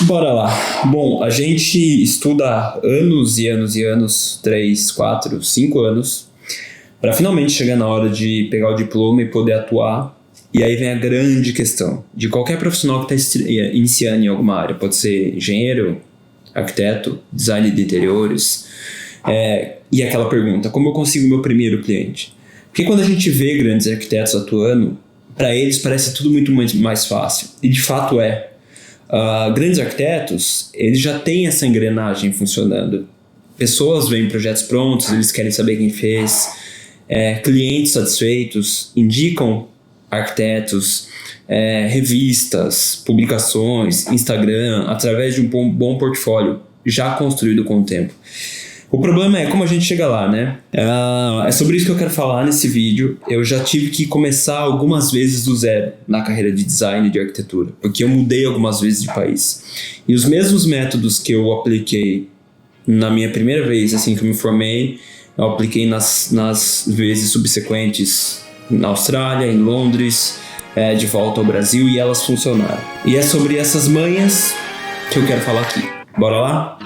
Bora lá. Bom, a gente estuda há anos e anos e anos, 3, 4, 5 anos, para finalmente chegar na hora de pegar o diploma e poder atuar. E aí vem a grande questão de qualquer profissional que está iniciando em alguma área. Pode ser engenheiro, arquiteto, design de interiores. E aquela pergunta, como eu consigo meu primeiro cliente? Porque quando a gente vê grandes arquitetos atuando, para eles parece tudo muito mais fácil. E de fato é. Grandes arquitetos, eles já têm essa engrenagem funcionando. Pessoas veem projetos prontos, eles querem saber quem fez. Clientes satisfeitos indicam arquitetos, revistas, publicações, Instagram, através de um bom portfólio já construído com o tempo. O problema é como a gente chega lá, né? É sobre isso que eu quero falar nesse vídeo. Eu já tive que começar algumas vezes do zero na carreira de design e de arquitetura, porque eu mudei algumas vezes de país. E os mesmos métodos que eu apliquei na minha primeira vez, assim que eu me formei, eu apliquei nas vezes subsequentes na Austrália, em Londres, de volta ao Brasil, e elas funcionaram. E é sobre essas manhas que eu quero falar aqui. Bora lá?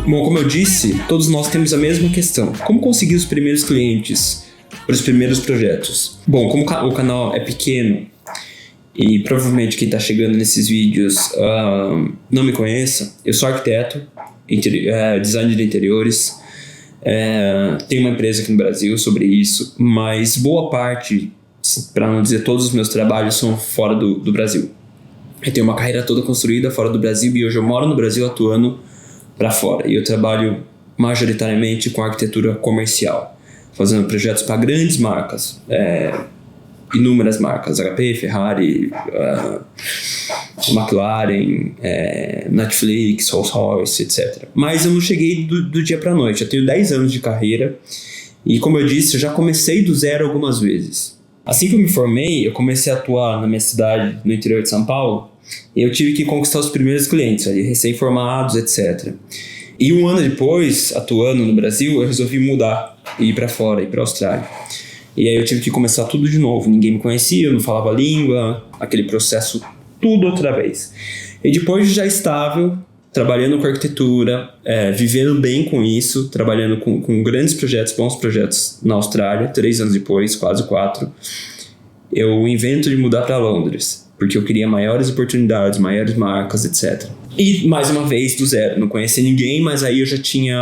Bom, como eu disse, todos nós temos a mesma questão. Como conseguir os primeiros clientes para os primeiros projetos? Bom, como o canal é pequeno e provavelmente quem está chegando nesses vídeos não me conheça, eu sou arquiteto, designer de interiores, tenho uma empresa aqui no Brasil sobre isso, mas boa parte, para não dizer todos os meus trabalhos, são fora do Brasil. Eu tenho uma carreira toda construída fora do Brasil e hoje eu moro no Brasil atuando para fora. E eu trabalho majoritariamente com arquitetura comercial, fazendo projetos para grandes marcas, inúmeras marcas, HP, Ferrari, McLaren, Netflix, Rolls-Royce, etc. Mas eu não cheguei do dia para a noite. Eu tenho 10 anos de carreira e, como eu disse, eu já comecei do zero algumas vezes. Assim que eu me formei, eu comecei a atuar na minha cidade, no interior de São Paulo, e eu tive que conquistar os primeiros clientes, ali, recém-formados, etc. E um ano depois, atuando no Brasil, eu resolvi mudar e ir para fora, ir para a Austrália. E aí eu tive que começar tudo de novo. Ninguém me conhecia, eu não falava a língua, aquele processo tudo outra vez. E depois de já estável, trabalhando com arquitetura, vivendo bem com isso, trabalhando com grandes projetos, bons projetos na Austrália, 3 anos depois, quase 4, eu invento de mudar para Londres, porque eu queria maiores oportunidades, maiores marcas, etc. E mais uma vez do zero, não conhecia ninguém, mas aí eu já tinha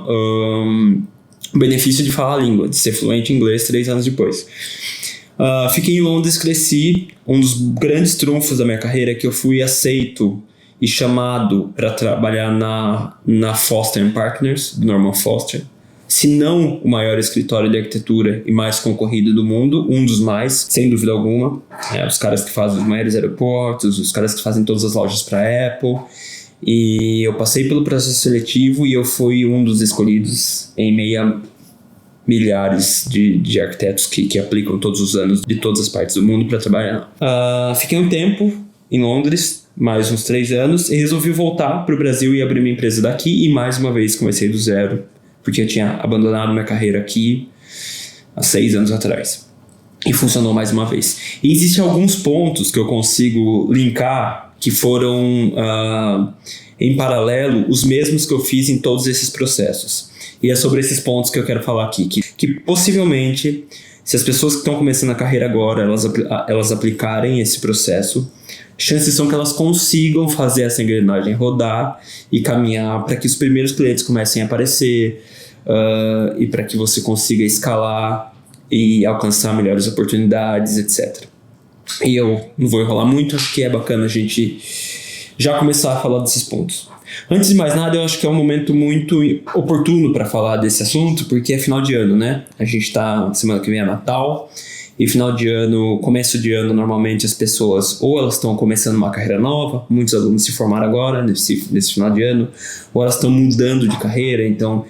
o benefício de falar a língua, de ser fluente em inglês 3 anos depois. Fiquei em Londres, cresci. Um dos grandes trunfos da minha carreira é que eu fui aceito e chamado para trabalhar na Foster & Partners, do Norman Foster. Se não o maior escritório de arquitetura e mais concorrido do mundo, um dos mais, sem dúvida alguma. Os caras que fazem os maiores aeroportos, os caras que fazem todas as lojas para a Apple. E eu passei pelo processo seletivo e eu fui um dos escolhidos em meio a milhares de arquitetos que aplicam todos os anos de todas as partes do mundo para trabalhar. Fiquei um tempo em Londres, mais uns 3 anos, e resolvi voltar para o Brasil e abrir minha empresa daqui, e mais uma vez comecei do zero, porque eu tinha abandonado minha carreira aqui há 6 anos atrás. E funcionou mais uma vez. E existem alguns pontos que eu consigo linkar que foram, em paralelo, os mesmos que eu fiz em todos esses processos. E é sobre esses pontos que eu quero falar aqui. Que possivelmente, se as pessoas que estão começando a carreira agora, elas aplicarem esse processo, chances são que elas consigam fazer essa engrenagem rodar e caminhar para que os primeiros clientes comecem a aparecer, e para que você consiga escalar e alcançar melhores oportunidades, etc. E eu não vou enrolar muito, acho que é bacana a gente já começar a falar desses pontos. Antes de mais nada, eu acho que é um momento muito oportuno para falar desse assunto, porque é final de ano, né? A gente tá, semana que vem é Natal, e final de ano, começo de ano, normalmente as pessoas ou elas estão começando uma carreira nova, muitos alunos se formaram agora, nesse final de ano, ou elas estão mudando de carreira, então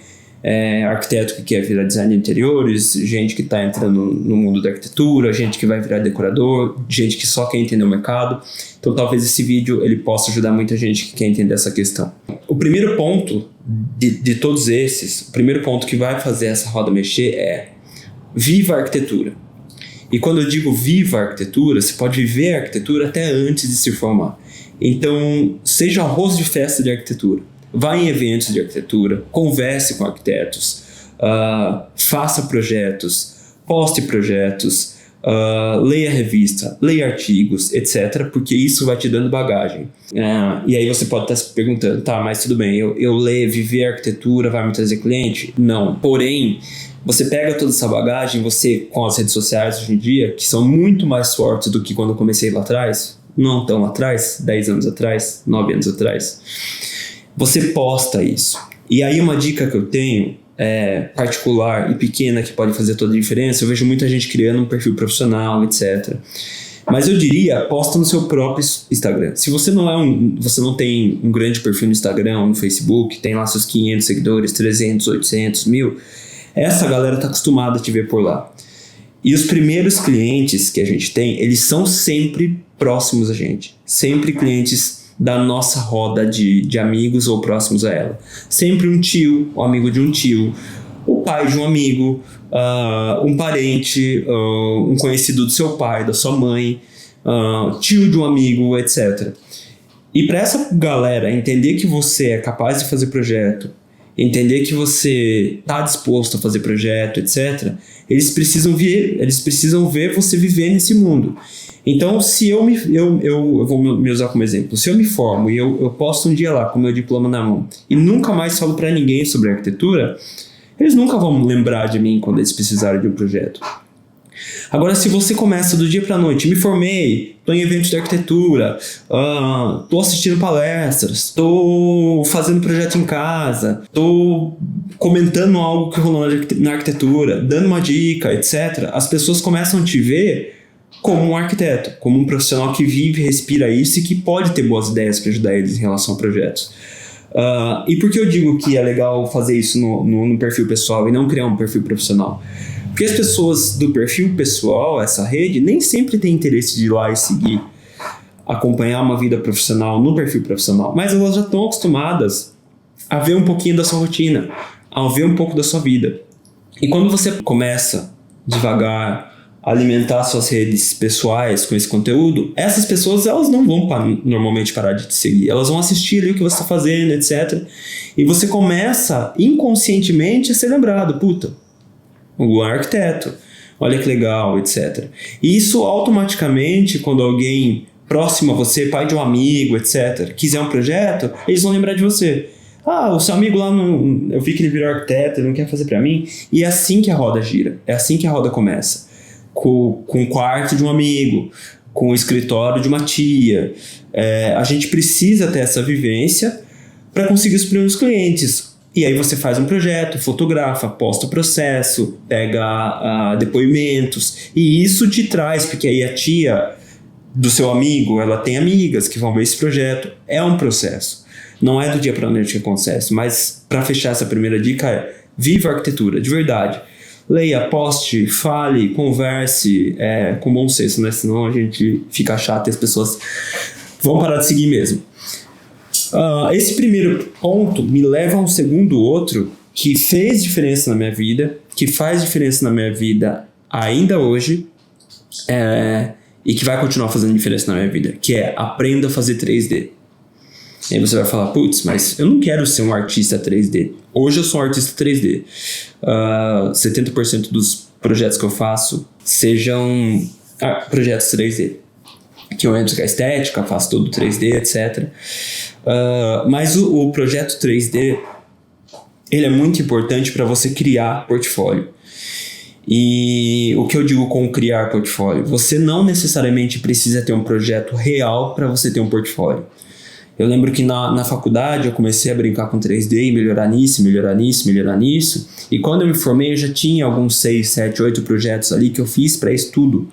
arquiteto que quer virar designer de interiores, gente que está entrando no mundo da arquitetura, gente que vai virar decorador, gente que só quer entender o mercado. Então talvez esse vídeo ele possa ajudar muita gente que quer entender essa questão. O primeiro ponto de todos esses, o primeiro ponto que vai fazer essa roda mexer é viva a arquitetura. E quando eu digo viva a arquitetura, você pode viver a arquitetura até antes de se formar. Então, seja arroz de festa de arquitetura. Vá em eventos de arquitetura, converse com arquitetos, faça projetos, poste projetos, leia revista, leia artigos, etc. Porque isso vai te dando bagagem. E aí você pode estar se perguntando, tá, mas tudo bem, eu ler, viver a arquitetura vai me trazer cliente? Não. Porém, você pega toda essa bagagem, você com as redes sociais hoje em dia, que são muito mais fortes do que quando eu comecei lá atrás, não tão lá atrás, 10 anos atrás, 9 anos atrás, você posta isso. E aí uma dica que eu tenho, particular e pequena, que pode fazer toda a diferença, eu vejo muita gente criando um perfil profissional, etc. Mas eu diria, posta no seu próprio Instagram. Se você você não tem um grande perfil no Instagram, no Facebook, tem lá seus 500 seguidores, 300, 800, 1000, essa galera tá acostumada a te ver por lá. E os primeiros clientes que a gente tem, eles são sempre próximos a gente. Sempre clientes da nossa roda de amigos ou próximos a ela. Sempre um tio, um amigo de um tio, o pai de um amigo, um parente, um conhecido do seu pai, da sua mãe, tio de um amigo, etc. E para essa galera entender que você é capaz de fazer projeto, entender que você está disposto a fazer projeto, etc., eles precisam ver você viver nesse mundo. Então, se eu vou me usar como exemplo, se eu me formo e eu posto um dia lá com o meu diploma na mão e nunca mais falo para ninguém sobre arquitetura, eles nunca vão lembrar de mim quando eles precisarem de um projeto. Agora, se você começa do dia para a noite, me formei, estou em eventos de arquitetura, estou assistindo palestras, estou fazendo projeto em casa, estou comentando algo que rolou na arquitetura, dando uma dica, etc., as pessoas começam a te ver como um arquiteto, como um profissional que vive, respira isso e que pode ter boas ideias para ajudar eles em relação a projetos. E por que eu digo que é legal fazer isso no perfil pessoal e não criar um perfil profissional? Porque as pessoas do perfil pessoal, essa rede, nem sempre têm interesse de ir lá e seguir, acompanhar uma vida profissional no perfil profissional, mas elas já estão acostumadas a ver um pouquinho da sua rotina, a ver um pouco da sua vida. E quando você começa devagar a alimentar suas redes pessoais com esse conteúdo, essas pessoas elas não vão normalmente parar de te seguir, elas vão assistir ali o que você está fazendo, etc. E você começa inconscientemente a ser lembrado, o arquiteto, olha que legal, etc. E isso automaticamente, quando alguém próximo a você, pai de um amigo, etc., quiser um projeto, eles vão lembrar de você. O seu amigo lá, eu vi que ele virou arquiteto, ele não quer fazer para mim. E é assim que a roda gira, é assim que a roda começa. Com o quarto de um amigo, com o escritório de uma tia. A gente precisa ter essa vivência para conseguir os primeiros clientes. E aí você faz um projeto, fotografa, posta o processo, pega depoimentos. E isso te traz, porque aí a tia do seu amigo, ela tem amigas que vão ver esse projeto. É um processo. Não é do dia para a noite que acontece. Mas para fechar essa primeira dica viva a arquitetura, de verdade. Leia, poste, fale, converse, com bom senso, né? Senão a gente fica chato e as pessoas vão parar de seguir mesmo. Esse primeiro ponto me leva a um segundo outro que fez diferença na minha vida, que faz diferença na minha vida ainda hoje, e que vai continuar fazendo diferença na minha vida, que é aprenda a fazer 3D. E aí você vai falar, mas eu não quero ser um artista 3D. Hoje eu sou um artista 3D. 70% dos projetos que eu faço sejam projetos 3D. Que eu entro com a estética, faço todo 3D, etc. Mas o projeto 3D, ele é muito importante para você criar portfólio. E o que eu digo com criar portfólio? Você não necessariamente precisa ter um projeto real para você ter um portfólio. Eu lembro que na faculdade eu comecei a brincar com 3D e melhorar nisso. E quando eu me formei eu já tinha alguns 6, 7, 8 projetos ali que eu fiz para estudo.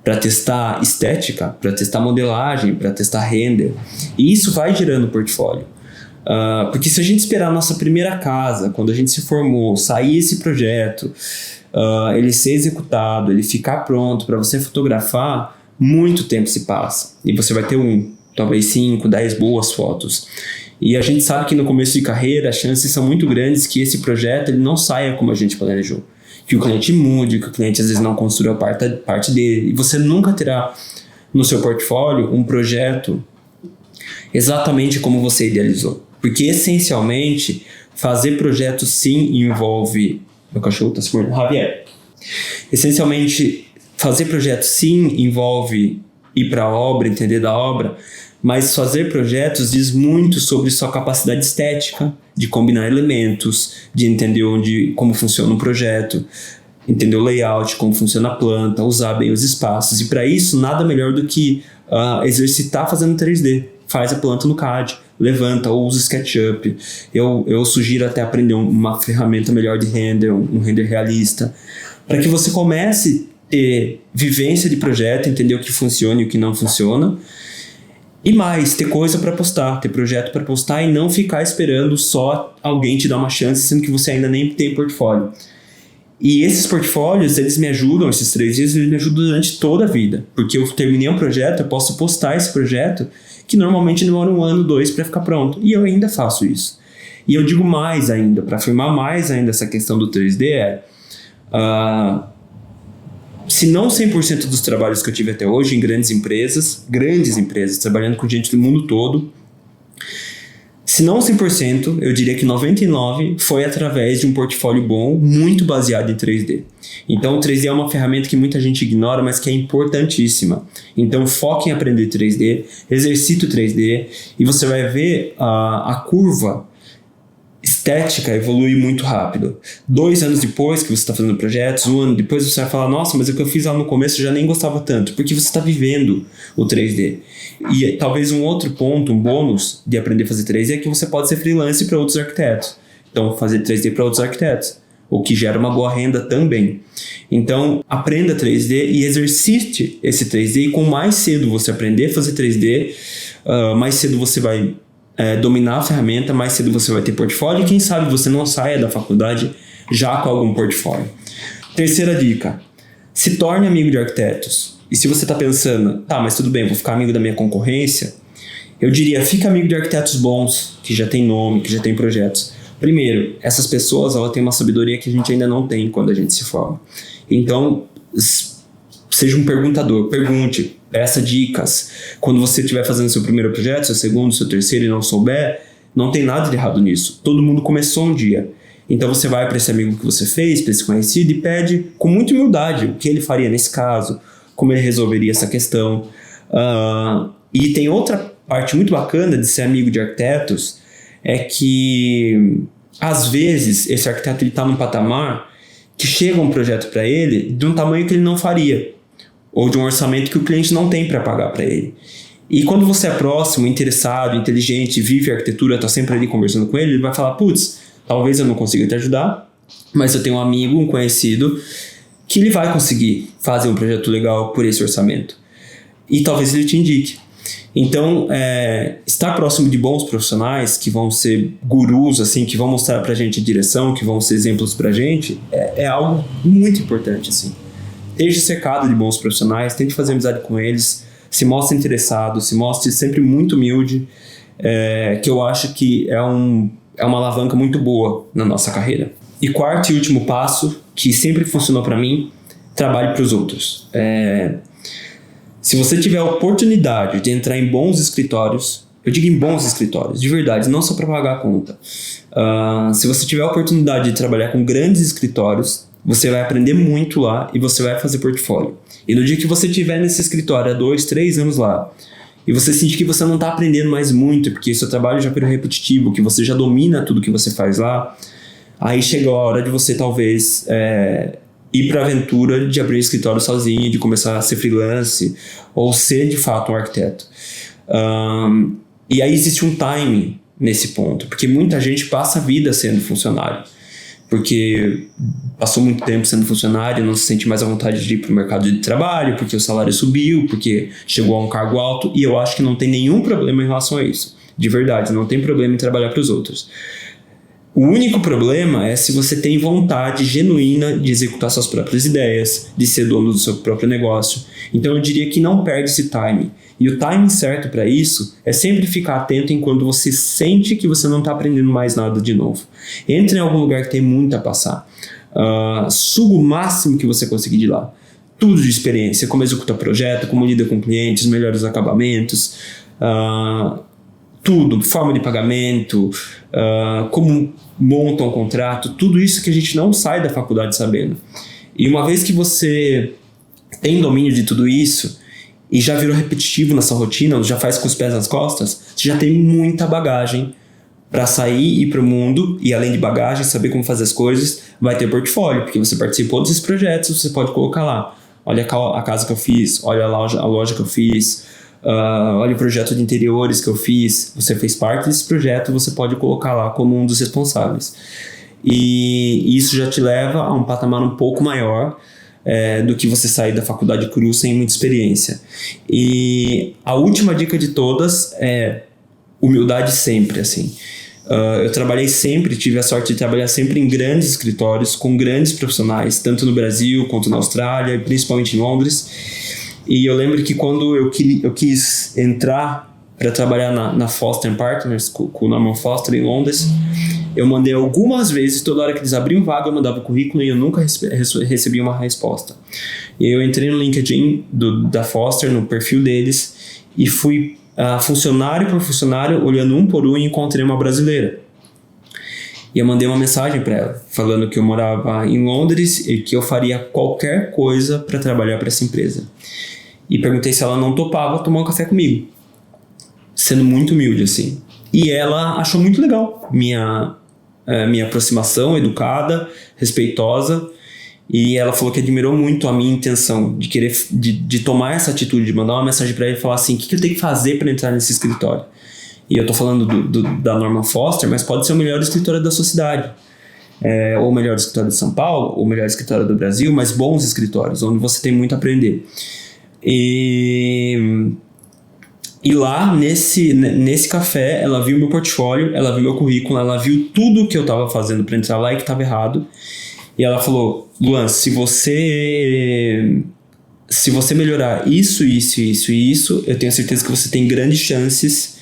Para testar estética, para testar modelagem, para testar render. E isso vai gerando portfólio. Porque se a gente esperar a nossa primeira casa, quando a gente se formou, sair esse projeto, ele ser executado, ele ficar pronto para você fotografar, muito tempo se passa. E você vai ter talvez 5, 10 boas fotos. E a gente sabe que no começo de carreira as chances são muito grandes que esse projeto ele não saia como a gente planejou. que o cliente mude, que o cliente às vezes não construa parte dele. E você nunca terá no seu portfólio um projeto exatamente como você idealizou. Porque, essencialmente, fazer projetos sim envolve... Meu cachorro está se mordendo. Javier. Essencialmente, fazer projetos sim envolve ir para a obra, entender da obra, mas fazer projetos diz muito sobre sua capacidade estética, de combinar elementos, de entender como funciona um projeto, entender o layout, como funciona a planta, usar bem os espaços. E para isso, nada melhor do que exercitar fazendo 3D. Faz a planta no CAD, levanta ou usa SketchUp. Eu sugiro até aprender uma ferramenta melhor de render, um render realista, para que você comece a ter vivência de projeto, entender o que funciona e o que não funciona. E mais, ter coisa para postar, ter projeto para postar e não ficar esperando só alguém te dar uma chance, sendo que você ainda nem tem portfólio. E esses portfólios, eles me ajudam, esses 3 dias, eles me ajudam durante toda a vida. Porque eu terminei um projeto, eu posso postar esse projeto, que normalmente demora 1 ano, 2 para ficar pronto. E eu ainda faço isso. E eu digo mais ainda, para afirmar mais ainda essa questão do 3D se não 100% dos trabalhos que eu tive até hoje em grandes empresas, trabalhando com gente do mundo todo, se não 100%, eu diria que 99% foi através de um portfólio bom, muito baseado em 3D. Então, o 3D é uma ferramenta que muita gente ignora, mas que é importantíssima. Então, foque em aprender 3D, exercite o 3D, e você vai ver a curva estética evolui muito rápido. 2 anos depois que você está fazendo projetos, 1 ano depois você vai falar, nossa, mas o que eu fiz lá no começo eu já nem gostava tanto, porque você está vivendo o 3D. E talvez um outro ponto, um bônus de aprender a fazer 3D é que você pode ser freelance para outros arquitetos. Então, fazer 3D para outros arquitetos, o que gera uma boa renda também. Então, aprenda 3D e exercite esse 3D, e com mais cedo você aprender a fazer 3D, mais cedo você vai dominar a ferramenta, mais cedo você vai ter portfólio, e quem sabe você não saia da faculdade já com algum portfólio. Terceira dica, se torne amigo de arquitetos. E se você está pensando, tá, mas tudo bem, vou ficar amigo da minha concorrência, eu diria, fica amigo de arquitetos bons, que já tem nome, que já tem projetos. Primeiro, essas pessoas elas têm uma sabedoria que a gente ainda não tem quando a gente se forma. Então, seja um perguntador, pergunte, peça dicas. Quando você estiver fazendo seu primeiro projeto, seu segundo, seu terceiro e não souber, não tem nada de errado nisso. Todo mundo começou um dia. Então você vai para esse amigo que você fez, para esse conhecido, e pede com muita humildade o que ele faria nesse caso, como ele resolveria essa questão. E tem outra parte muito bacana de ser amigo de arquitetos, é que às vezes esse arquiteto está num patamar que chega um projeto para ele de um tamanho que ele não faria, ou de um orçamento que o cliente não tem para pagar para ele. E quando você é próximo, interessado, inteligente, vive a arquitetura, está sempre ali conversando com ele, ele vai falar, putz, talvez eu não consiga te ajudar, mas eu tenho um amigo, um conhecido, que ele vai conseguir fazer um projeto legal por esse orçamento. E talvez ele te indique. Então, estar próximo de bons profissionais, que vão ser gurus, assim, que vão mostrar pra gente a direção, que vão ser exemplos pra gente, é algo muito importante, assim. Esteja cercado de bons profissionais, tente fazer amizade com eles, se mostre interessado, se mostre sempre muito humilde, que eu acho que é uma alavanca muito boa na nossa carreira. E quarto e último passo, que sempre funcionou para mim, trabalhe para os outros. Se você tiver a oportunidade de entrar em bons escritórios, eu digo em bons escritórios, de verdade, não só para pagar a conta. Se você tiver a oportunidade de trabalhar com grandes escritórios, você vai aprender muito lá e você vai fazer portfólio. E no dia que você estiver nesse escritório há 2, 3 anos lá, e você sentir que você não está aprendendo mais muito, porque seu trabalho já virou repetitivo, que você já domina tudo que você faz lá, aí chegou a hora de você talvez ir para a aventura de abrir um escritório sozinho, de começar a ser freelance, ou ser de fato um arquiteto. E aí existe um timing nesse ponto, porque muita gente passa a vida sendo funcionário, porque passou muito tempo sendo funcionário, não se sente mais à vontade de ir para o mercado de trabalho, porque o salário subiu, porque chegou a um cargo alto, e eu acho que não tem nenhum problema em relação a isso. De verdade, não tem problema em trabalhar para os outros. O único problema é se você tem vontade genuína de executar suas próprias ideias, de ser dono do seu próprio negócio. Então eu diria que não perde esse timing. E o timing certo para isso é sempre ficar atento enquanto você sente que você não está aprendendo mais nada de novo. Entre em algum lugar que tem muito a passar. Suga o máximo que você conseguir de lá. Tudo de experiência, como executa projeto, como lida com clientes, melhores acabamentos, tudo, forma de pagamento, como monta um contrato, tudo isso que a gente não sai da faculdade sabendo. E uma vez que você tem domínio de tudo isso e já virou repetitivo na sua rotina, já faz com os pés nas costas, você já tem muita bagagem para sair e ir para o mundo, e além de bagagem, saber como fazer as coisas, vai ter portfólio, porque você participou desses projetos, você pode colocar lá, olha a casa que eu fiz, olha a loja que eu fiz, olha o projeto de interiores que eu fiz, você fez parte desse projeto, você pode colocar lá como um dos responsáveis. E isso já te leva a um patamar um pouco maior do que você sair da faculdade cru sem muita experiência. E a última dica de todas é humildade sempre, assim. Eu trabalhei sempre, tive a sorte de trabalhar sempre em grandes escritórios, com grandes profissionais, tanto no Brasil quanto na Austrália, principalmente em Londres. E eu lembro que quando eu quis entrar para trabalhar na Foster Partners, com o Norman Foster em Londres, eu mandei algumas vezes, toda hora que eles abriam vaga, eu mandava o currículo e eu nunca recebi uma resposta. E eu entrei no LinkedIn da Foster, no perfil deles, e fui funcionário por funcionário, olhando um por um, e encontrei uma brasileira. E eu mandei uma mensagem para ela, falando que eu morava em Londres e que eu faria qualquer coisa para trabalhar para essa empresa. E perguntei se ela não topava tomar um café comigo, sendo muito humilde, assim. E ela achou muito legal minha aproximação, educada, respeitosa. E ela falou que admirou muito a minha intenção de querer de tomar essa atitude, de mandar uma mensagem para ele e falar assim, o que eu tenho que fazer para entrar nesse escritório? E eu tô falando da Norman Foster, mas pode ser o melhor escritório da sua cidade, ou o melhor escritório de São Paulo, ou o melhor escritório do Brasil, mas bons escritórios, onde você tem muito a aprender. E lá, nesse café, ela viu meu portfólio, ela viu meu currículo, ela viu tudo que eu tava fazendo para entrar lá e que tava errado. E ela falou, Luan, se você melhorar isso, eu tenho certeza que você tem grandes chances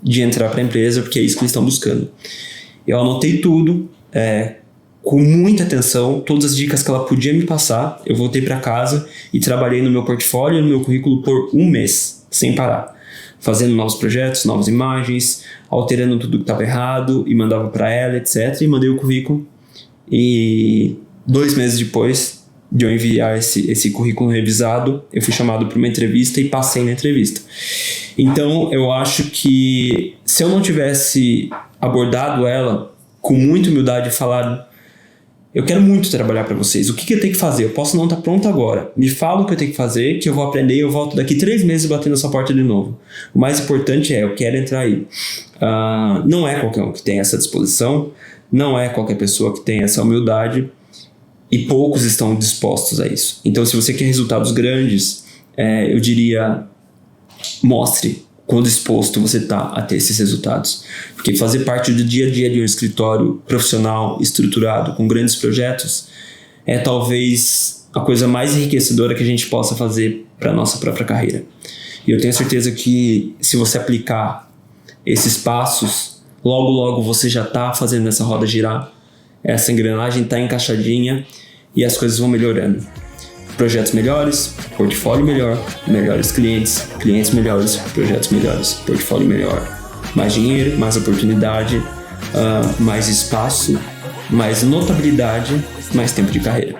de entrar para a empresa, porque é isso que eles estão buscando. Eu anotei tudo, com muita atenção, todas as dicas que ela podia me passar. Eu voltei para casa e trabalhei no meu portfólio e no meu currículo por 1 mês, sem parar. Fazendo novos projetos, novas imagens, alterando tudo que estava errado e mandava para ela, etc. E mandei o currículo. E 2 meses depois de eu enviar esse currículo revisado, eu fui chamado para uma entrevista e passei na entrevista. Então, eu acho que se eu não tivesse abordado ela com muita humildade e falado, eu quero muito trabalhar para vocês, o que eu tenho que fazer? Eu posso não estar pronto agora. Me fala o que eu tenho que fazer, que eu vou aprender e eu volto daqui 3 meses batendo na sua porta de novo. O mais importante eu quero entrar aí. Não é qualquer um que tem essa disposição, não é qualquer pessoa que tem essa humildade, e poucos estão dispostos a isso. Então, se você quer resultados grandes, eu diria, mostre quão disposto você está a ter esses resultados. Porque fazer parte do dia a dia de um escritório profissional, estruturado, com grandes projetos, é talvez a coisa mais enriquecedora que a gente possa fazer para a nossa própria carreira. E eu tenho certeza que se você aplicar esses passos, logo, logo você já está fazendo essa roda girar, essa engrenagem está encaixadinha e as coisas vão melhorando. Projetos melhores, portfólio melhor, melhores clientes, clientes melhores, projetos melhores, portfólio melhor. Mais dinheiro, mais oportunidade, mais espaço, mais notabilidade, mais tempo de carreira.